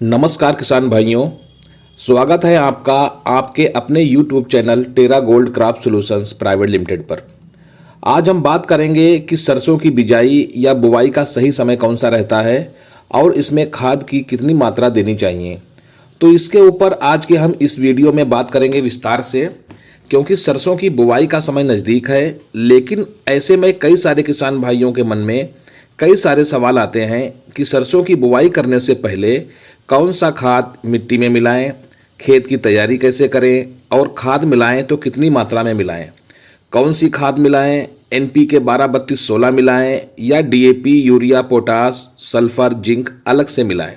नमस्कार किसान भाइयों, स्वागत है आपका आपके अपने YouTube channel Terra Gold Crop Solutions Private Limited पर। आज हम बात करेंगे कि सरसों की बिजाई या बुवाई का सही समय कौन सा रहता है और इसमें खाद की कितनी मात्रा देनी चाहिए। तो इसके ऊपर आज के हम इस वीडियो में बात करेंगे विस्तार से, क्योंकि सरसों की बुवाई का समय नज़दीक है। लेकिन ऐसे में कई सारे किसान भाइयों के मन में कई सारे सवाल आते हैं कि सरसों की बुवाई करने से पहले कौन सा खाद मिट्टी में मिलाएं, खेत की तैयारी कैसे करें और खाद मिलाएं तो कितनी मात्रा में मिलाएं, कौन सी खाद मिलाएं, NPK 12-32-16 मिलाएं या DAP, urea, potash, sulphur, zinc अलग से मिलाएं,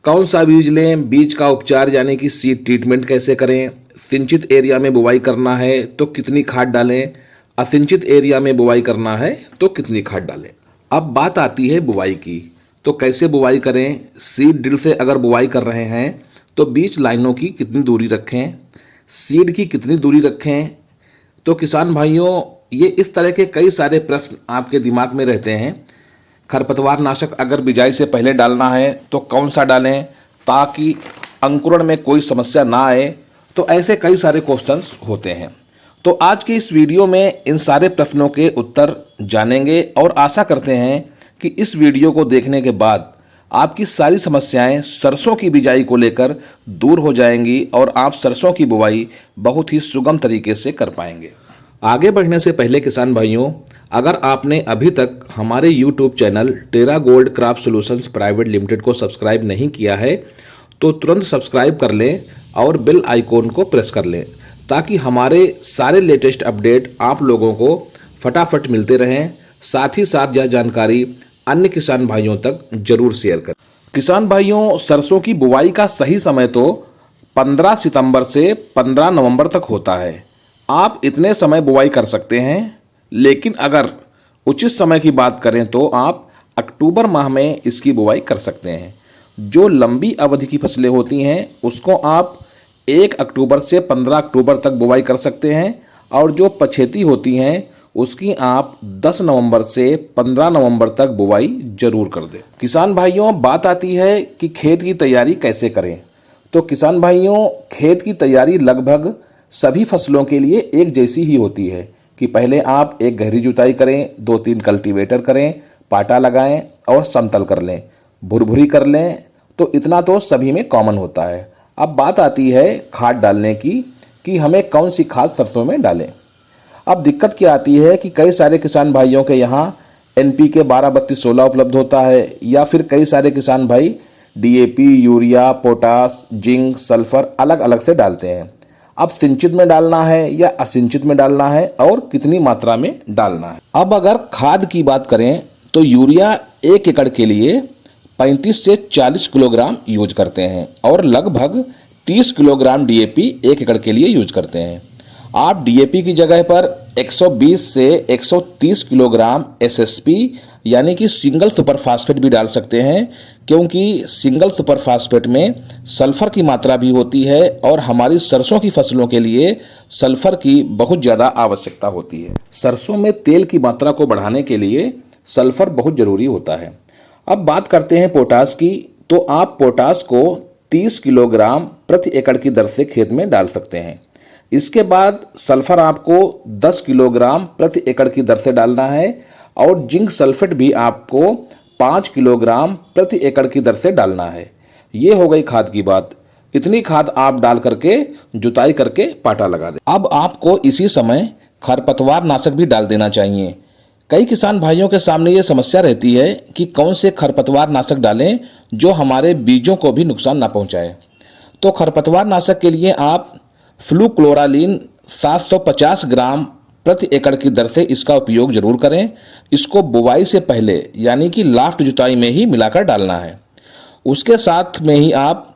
कौन सा बीज लें, बीज का उपचार यानी कि सीड ट्रीटमेंट कैसे करें, सिंचित एरिया में बुवाई करना है तो कितनी खाद डालें, असिंचित एरिया में बुवाई करना है तो कितनी खाद डालें। अब बात आती है बुवाई की, तो कैसे बुवाई करें। सीड ड्रिल से अगर बुवाई कर रहे हैं तो बीच लाइनों की कितनी दूरी रखें, सीड की कितनी दूरी रखें। तो किसान भाइयों, ये इस तरह के कई सारे प्रश्न आपके दिमाग में रहते हैं। खरपतवार नाशक अगर बिजाई से पहले डालना है तो कौन सा डालें ताकि अंकुरण में कोई समस्या ना आए। तो ऐसे कई सारे क्वेश्चंस होते हैं। तो आज के इस वीडियो में इन सारे प्रश्नों के उत्तर जानेंगे और आशा करते हैं कि इस वीडियो को देखने के बाद आपकी सारी समस्याएं सरसों की बिजाई को लेकर दूर हो जाएंगी और आप सरसों की बुवाई बहुत ही सुगम तरीके से कर पाएंगे। आगे बढ़ने से पहले किसान भाइयों, अगर आपने अभी तक हमारे YouTube channel Terra Gold Crop Solutions Private Limited को सब्सक्राइब नहीं किया है तो तुरंत सब्सक्राइब कर लें और बेल आइकॉन को प्रेस कर लें, ताकि हमारे सारे लेटेस्ट अपडेट आप लोगों को फटाफट मिलते रहें। साथ ही साथ यह जानकारी अन्य किसान भाइयों तक जरूर शेयर करें। किसान भाइयों, सरसों की बुवाई का सही समय तो 15 सितंबर से 15 नवंबर तक होता है। आप इतने समय बुवाई कर सकते हैं, लेकिन अगर उचित समय की बात करें तो आप अक्टूबर माह में इसकी बुवाई कर सकते हैं। जो लंबी अवधि की फसलें होती हैं उसको आप 1 अक्टूबर से 15 अक्टूबर तक बुवाई कर सकते हैं, और जो पछेती होती हैं उसकी आप 10 नवंबर से 15 नवंबर तक बुवाई जरूर कर दें। किसान भाइयों, बात आती है कि खेत की तैयारी कैसे करें। तो किसान भाइयों, खेत की तैयारी लगभग सभी फसलों के लिए एक जैसी ही होती है कि पहले आप एक गहरी जुताई करें, 2-3 कल्टीवेटर करें, पाटा लगाएं और समतल कर लें, भुरभुरी कर लें। तो इतना तो सभी में कॉमन होता है। अब बात आती है खाद डालने की कि हमें कौन सी खाद सरसों में डालें। अब दिक्कत क्या आती है कि कई सारे किसान भाइयों के यहाँ NPK 12-32-16 उपलब्ध होता है, या फिर कई सारे किसान भाई DAP, urea, potash, zinc, sulphur अलग अलग से डालते हैं। अब सिंचित में डालना है या असिंचित में डालना है और कितनी मात्रा में डालना है। अब अगर खाद की बात करें तो यूरिया 1 एकड़ के लिए 35 से 40 किलोग्राम यूज करते हैं और लगभग 30 किलोग्राम DAP 1 एकड़ के लिए यूज करते हैं। आप DAP की जगह पर 120 से 130 किलोग्राम SSP यानी कि सिंगल सुपर फास्फेट भी डाल सकते हैं, क्योंकि सिंगल सुपर फास्फेट में सल्फर की मात्रा भी होती है और हमारी सरसों की फसलों के लिए सल्फर की बहुत ज़्यादा आवश्यकता होती है। सरसों में तेल की मात्रा को बढ़ाने के लिए सल्फर बहुत ज़रूरी होता है। अब बात करते हैं पोटास की। तो आप पोटास को 30 किलोग्राम प्रति एकड़ की दर से खेत में डाल सकते हैं। इसके बाद सल्फर आपको 10 किलोग्राम प्रति एकड़ की दर से डालना है, और जिंक सल्फेट भी आपको 5 किलोग्राम प्रति एकड़ की दर से डालना है। ये हो गई खाद की बात। इतनी खाद आप डाल करके जुताई करके पाटा लगा दें। अब आपको इसी समय खरपतवार नाशक भी डाल देना चाहिए। कई किसान भाइयों के सामने ये समस्या रहती है कि कौन से खरपतवार नाशक डालें जो हमारे बीजों को भी नुकसान ना पहुंचाए। तो खरपतवार नाशक के लिए आप फ्लूक्लोरालीन 750 ग्राम प्रति एकड़ की दर से इसका उपयोग जरूर करें। इसको बुवाई से पहले यानी कि लास्ट जुताई में ही मिलाकर डालना है। उसके साथ में ही आप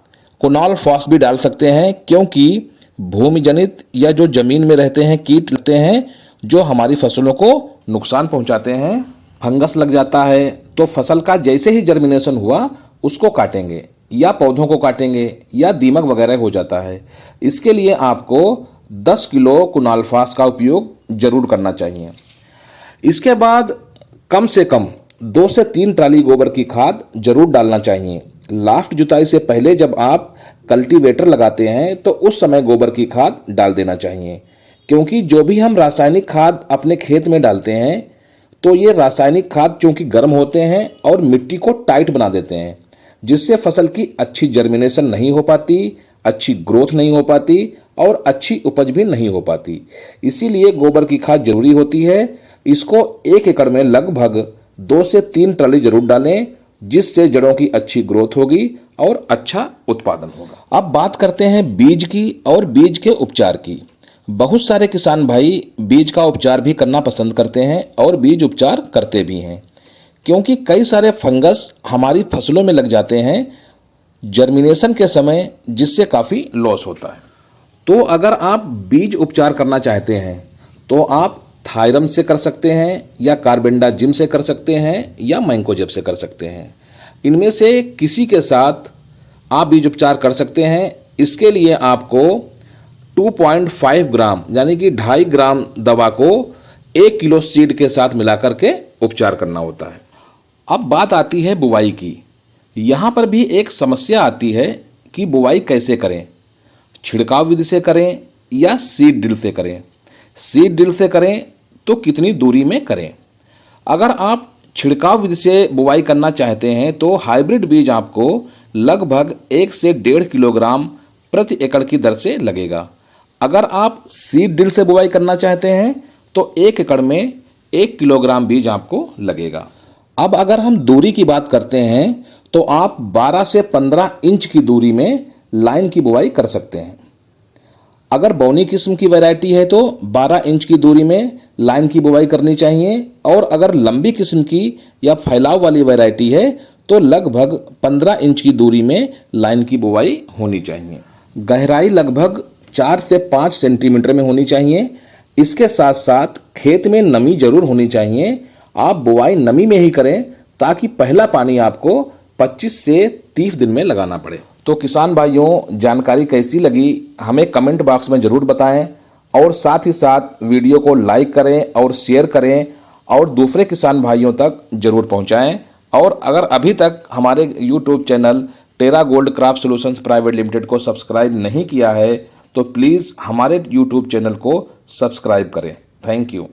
कोनॉल फॉस भी डाल सकते हैं, क्योंकि भूमि जनित या जो जमीन में रहते हैं कीट लगते हैं जो हमारी फसलों को नुकसान पहुंचाते हैं। फंगस लग जाता है तो फसल का जैसे ही जर्मिनेशन हुआ उसको काटेंगे या पौधों को काटेंगे या दीमक वगैरह हो जाता है। इसके लिए आपको 10 किलो कुनाल्फास का उपयोग जरूर करना चाहिए। इसके बाद कम से कम 2 से 3 ट्राली गोबर की खाद जरूर डालना चाहिए। लास्ट जुताई से पहले जब आप कल्टीवेटर लगाते हैं तो उस समय गोबर की खाद डाल देना चाहिए, क्योंकि जो भी हम रासायनिक खाद अपने खेत में डालते हैं तो ये रासायनिक खाद चूंकि गर्म होते हैं और मिट्टी को टाइट बना देते हैं, जिससे फसल की अच्छी जर्मिनेशन नहीं हो पाती, अच्छी ग्रोथ नहीं हो पाती और अच्छी उपज भी नहीं हो पाती। इसीलिए गोबर की खाद जरूरी होती है। इसको 1 एकड़ में लगभग 2 से 3 ट्राली जरूर डालें, जिससे जड़ों की अच्छी ग्रोथ होगी और अच्छा उत्पादन होगा। अब बात करते हैं बीज की और बीज के उपचार की। बहुत सारे किसान भाई बीज का उपचार भी करना पसंद करते हैं और बीज उपचार करते भी हैं, क्योंकि कई सारे फंगस हमारी फसलों में लग जाते हैं जर्मिनेशन के समय, जिससे काफ़ी लॉस होता है। तो अगर आप बीज उपचार करना चाहते हैं तो आप थायरम से कर सकते हैं या कार्बेंडाजिम से कर सकते हैं या मैंकोजेब से कर सकते हैं। इनमें से किसी के साथ आप बीज उपचार कर सकते हैं। इसके लिए आपको 2.5 ग्राम यानी कि 2.5 ग्राम दवा को 1 किलो सीड के साथ मिलाकर के उपचार करना होता है। अब बात आती है बुवाई की। यहाँ पर भी एक समस्या आती है कि बुवाई कैसे करें, छिड़काव विधि से करें या सीड ड्रिल से करें। सीड ड्रिल से करें तो कितनी दूरी में करें। अगर आप छिड़काव विधि से बुवाई करना चाहते हैं तो हाइब्रिड बीज आपको लगभग 1 से 1.5 किलोग्राम प्रति एकड़ की दर से लगेगा। अगर आप सीड ड्रिल से बुवाई करना चाहते हैं तो 1 एकड़ में 1 किलोग्राम बीज आपको लगेगा। अब अगर हम दूरी की बात करते हैं तो आप 12 से 15 इंच की दूरी में लाइन की बुवाई कर सकते हैं। अगर बौनी किस्म की वैरायटी है तो 12 इंच की दूरी में लाइन की बुवाई करनी चाहिए, और अगर लंबी किस्म की या फैलाव वाली वैरायटी है तो लगभग 15 इंच की दूरी में लाइन की बुवाई होनी चाहिए। गहराई लगभग 4 से 5 सेंटीमीटर में होनी चाहिए। इसके साथ साथ खेत में नमी जरूर होनी चाहिए। आप बुवाई नमी में ही करें ताकि पहला पानी आपको 25 से 30 दिन में लगाना पड़े। तो किसान भाइयों, जानकारी कैसी लगी हमें कमेंट बॉक्स में ज़रूर बताएं, और साथ ही साथ वीडियो को लाइक करें और शेयर करें और दूसरे किसान भाइयों तक ज़रूर पहुंचाएं। और अगर अभी तक हमारे YouTube channel Terra Gold Crop Solutions Private Limited को सब्सक्राइब नहीं किया है तो प्लीज़ हमारे YouTube चैनल को सब्सक्राइब करें। Thank you.